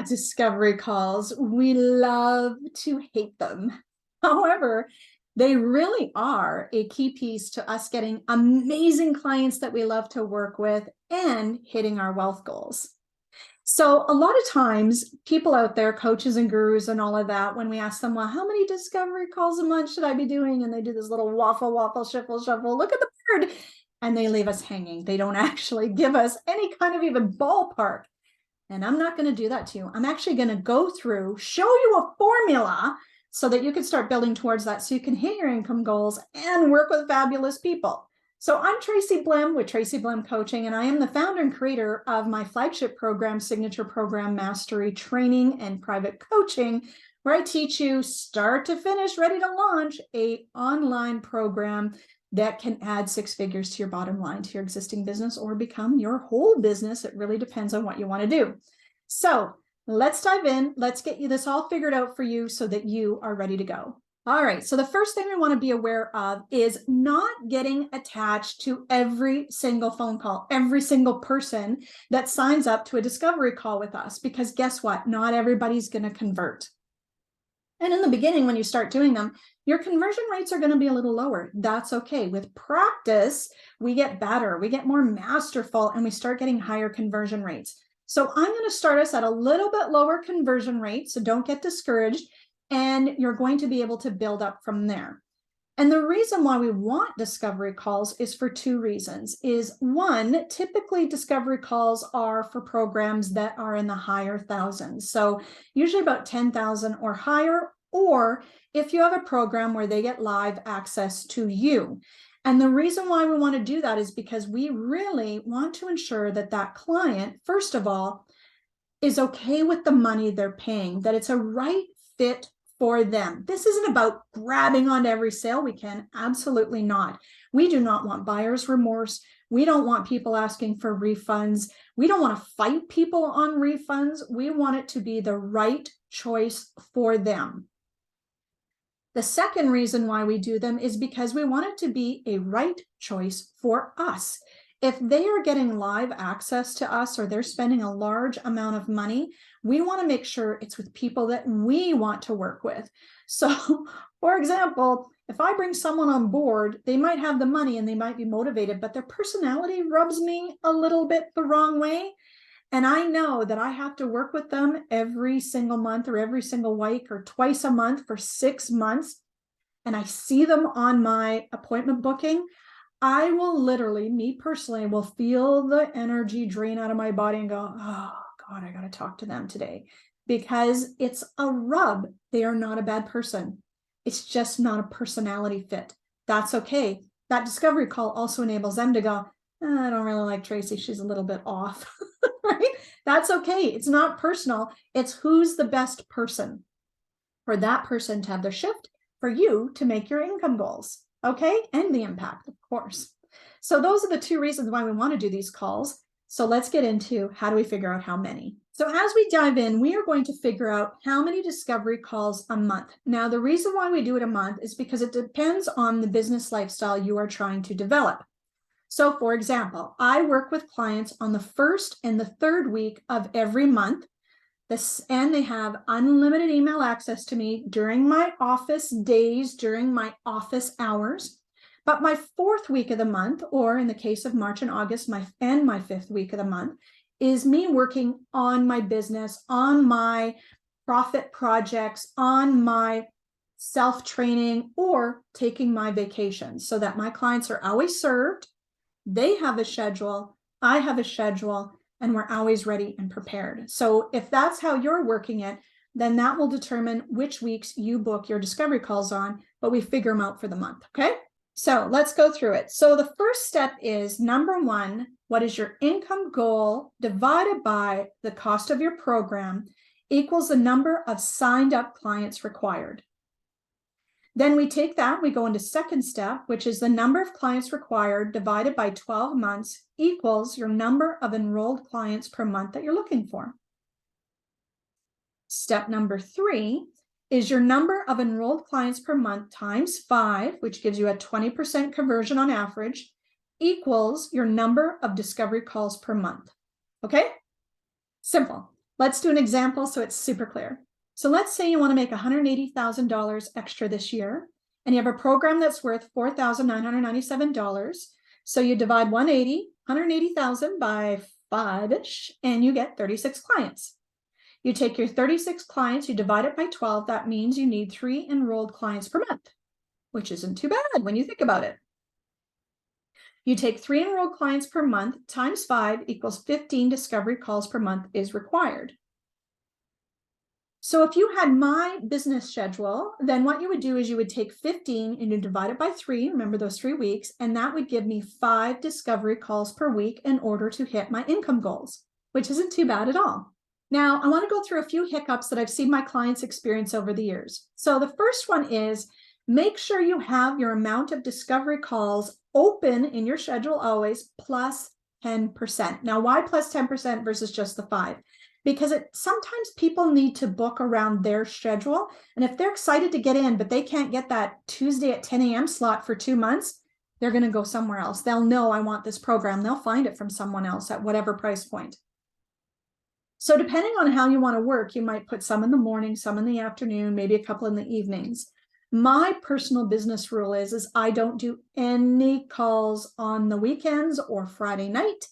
Discovery calls. We love to hate them. However, they really are a key piece to us getting amazing clients that we love to work with and hitting our wealth goals. So a lot of times people out there, coaches and gurus and all of that, when we ask them, well, how many discovery calls a month should I be doing? And they do this little waffle, waffle, shuffle, shuffle, look at the bird, and they leave us hanging. They don't actually give us any kind of even ballpark. And I'm not going to do that to you. I'm actually going to go through, show you a formula so that you can start building towards that so you can hit your income goals and work with fabulous people. So I'm Tracy Blehm with Tracy Blehm Coaching, and I am the founder and creator of my flagship program, Signature Program Mastery Training and Private Coaching, where I teach you start to finish, ready to launch an online program that can add 6 figures to your bottom line, to your existing business, or become your whole business. It really depends on what you want to do. So let's dive in. Let's get you this all figured out for you so that you are ready to go. All right, so the first thing we want to be aware of is not getting attached to every single phone call, every single person that signs up to a discovery call with us, because guess what? Not everybody's going to convert. And in the beginning, when you start doing them, your conversion rates are going to be a little lower. That's okay. With practice, we get better, we get more masterful, and we start getting higher conversion rates. So I'm going to start us at a little bit lower conversion rate, so don't get discouraged, and you're going to be able to build up from there. And the reason why we want discovery calls is for 2 reasons. Is one, typically discovery calls are for programs that are in the higher thousands. So usually about 10,000 or higher, or if you have a program where they get live access to you. And the reason why we want to do that is because we really want to ensure that that client, first of all, is okay with the money they're paying, that it's a right fit for them. This isn't about grabbing onto every sale we can. Absolutely not. We do not want buyer's remorse. We don't want people asking for refunds. We don't want to fight people on refunds. We want it to be the right choice for them. The second reason why we do them is because we want it to be a right choice for us. If they are getting live access to us or they're spending a large amount of money, we want to make sure it's with people that we want to work with. So, for example, if I bring someone on board, they might have the money and they might be motivated, but their personality rubs me a little bit the wrong way. And I know that I have to work with them every single month or every single week or twice a month for 6 months. And I see them on my appointment booking. I will literally, me personally, will feel the energy drain out of my body and go, oh God, I got to talk to them today, because it's a rub. They are not a bad person. It's just not a personality fit. That's okay. That discovery call also enables them to go, I don't really like Tracy. She's a little bit off, right? That's okay. It's not personal. It's who's the best person for that person to have their shift, for you to make your income goals. Okay, and the impact, of course. So those are the 2 reasons why we want to do these calls. So let's get into how do we figure out how many. So as we dive in, we are going to figure out how many discovery calls a month. Now, the reason why we do it a month is because it depends on the business lifestyle you are trying to develop. So for example, I work with clients on the 1st and the 3rd week of every month. And they have unlimited email access to me during my office days, during my office hours. But my 4th week of the month, or in the case of March and August, my 5th week of the month, is me working on my business, on my profit projects, on my self-training, or taking my vacations, so that my clients are always served. They have a schedule, I have a schedule, and we're always ready and prepared. So if that's how you're working it, then that will determine which weeks you book your discovery calls on, but we figure them out for the month, okay? So let's go through it. So the first step is, number 1, what is your income goal divided by the cost of your program equals the number of signed up clients required. Then we take that, we go into second step, which is the number of clients required divided by 12 months equals your number of enrolled clients per month that you're looking for. Step number 3 is your number of enrolled clients per month times 5, which gives you a 20% conversion on average, equals your number of discovery calls per month. Okay? Simple. Let's do an example so it's super clear. So let's say you want to make $180,000 extra this year, and you have a program that's worth $4,997. So you divide 180,000 by 5-ish, and you get 36 clients. You take your 36 clients, you divide it by 12. That means you need 3 enrolled clients per month, which isn't too bad when you think about it. You take 3 enrolled clients per month times 5 equals 15 discovery calls per month is required. So if you had my business schedule, then what you would do is you would take 15 and you divide it by 3, remember those 3 weeks, and that would give me 5 discovery calls per week in order to hit my income goals, which isn't too bad at all. Now, I want to go through a few hiccups that I've seen my clients experience over the years. So the first one is make sure you have your amount of discovery calls open in your schedule always plus 10%. Now, why plus 10% versus just the 5? Because sometimes people need to book around their schedule. And if they're excited to get in, but they can't get that Tuesday at 10 a.m. slot for 2 months, they're going to go somewhere else. They'll know I want this program. They'll find it from someone else at whatever price point. So depending on how you want to work, you might put some in the morning, some in the afternoon, maybe a couple in the evenings. My personal business rule is I don't do any calls on the weekends or Friday night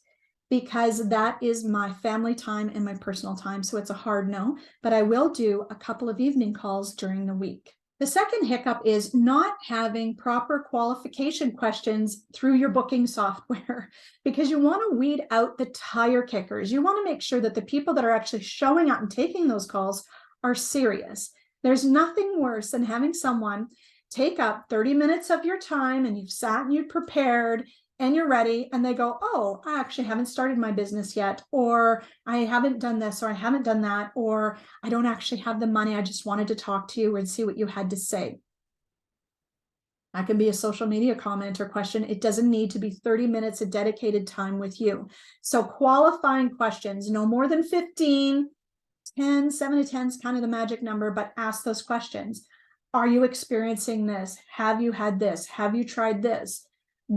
because that is my family time and my personal time. So it's a hard no, but I will do a couple of evening calls during the week. The second hiccup is not having proper qualification questions through your booking software because you want to weed out the tire kickers. You want to make sure that the people that are actually showing up and taking those calls are serious. There's nothing worse than having someone take up 30 minutes of your time and you've sat and you've prepared and you're ready and they go, oh, I actually haven't started my business yet, or I haven't done this, or I haven't done that, or I don't actually have the money. I just wanted to talk to you and see what you had to say. That can be a social media comment or question. It doesn't need to be 30 minutes of dedicated time with you. So qualifying questions, no more than 15, 10, 7 to 10 is kind of the magic number, but ask those questions. Are you experiencing this? Have you had this? Have you tried this?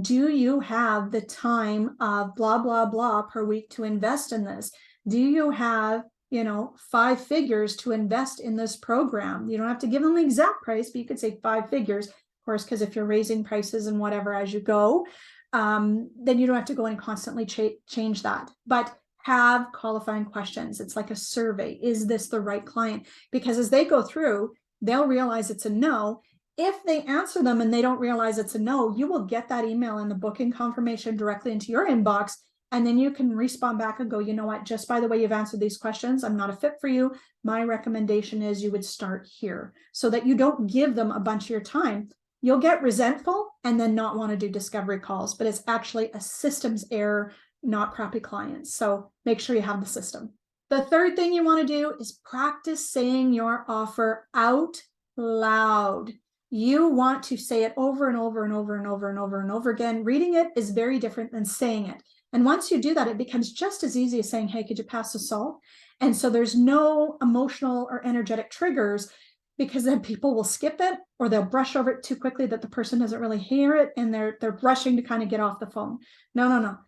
Do you have the time of blah, blah, blah per week to invest in this? Do you have, 5 figures to invest in this program? You don't have to give them the exact price, but you could say 5 figures, of course, because if you're raising prices and whatever as you go, then you don't have to go and constantly change that. But have qualifying questions. It's like a survey. Is this the right client? Because as they go through, they'll realize it's a no. If they answer them and they don't realize it's a no, you will get that email and the booking confirmation directly into your inbox. And then you can respond back and go, you know what, just by the way you've answered these questions, I'm not a fit for you. My recommendation is you would start here so that you don't give them a bunch of your time. You'll get resentful and then not want to do discovery calls, but it's actually a systems error, not crappy clients. So make sure you have the system. The third thing you want to do is practice saying your offer out loud. You want to say it over and over and over and over and over and over again. Reading it is very different than saying it. And once you do that, it becomes just as easy as saying, hey, could you pass the salt? And so there's no emotional or energetic triggers because then people will skip it or they'll brush over it too quickly that the person doesn't really hear it and they're rushing to kind of get off the phone. No.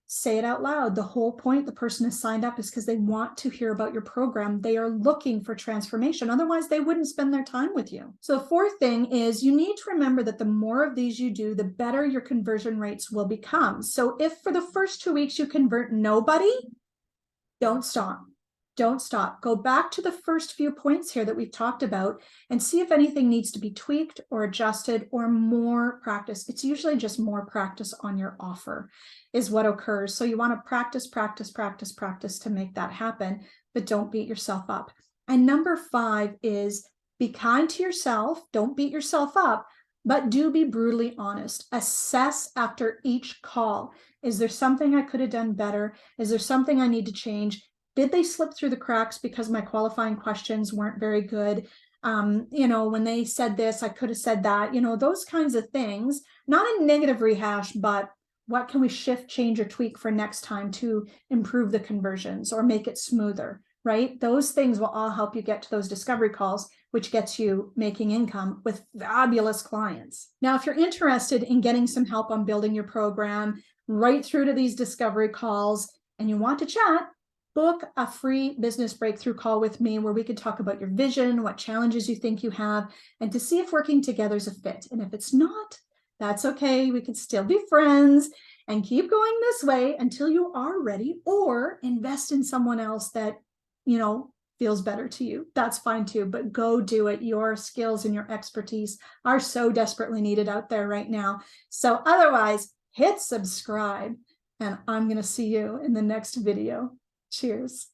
Say it out loud. The whole point the person has signed up is because they want to hear about your program. They are looking for transformation. Otherwise, they wouldn't spend their time with you. So the fourth thing is you need to remember that the more of these you do, the better your conversion rates will become. So if for the first 2 weeks you convert nobody, don't stop. Don't stop. Go back to the first few points here that we've talked about and see if anything needs to be tweaked or adjusted or more practice. It's usually just more practice on your offer is what occurs. So you want to practice to make that happen, but don't beat yourself up. And number 5 is be kind to yourself. Don't beat yourself up, but do be brutally honest. Assess after each call. Is there something I could have done better? Is there something I need to change? Did they slip through the cracks because my qualifying questions weren't very good? When they said this, I could have said that, those kinds of things, not a negative rehash, but what can we shift, change, or tweak for next time to improve the conversions or make it smoother, right? Those things will all help you get to those discovery calls, which gets you making income with fabulous clients. Now, if you're interested in getting some help on building your program right through to these discovery calls and you want to chat, book a free business breakthrough call with me where we could talk about your vision, what challenges you think you have, and to see if working together is a fit. And if it's not, that's okay. We can still be friends and keep going this way until you are ready, or invest in someone else that, feels better to you. That's fine too, but go do it. Your skills and your expertise are so desperately needed out there right now. So otherwise, hit subscribe, and I'm going to see you in the next video. Cheers.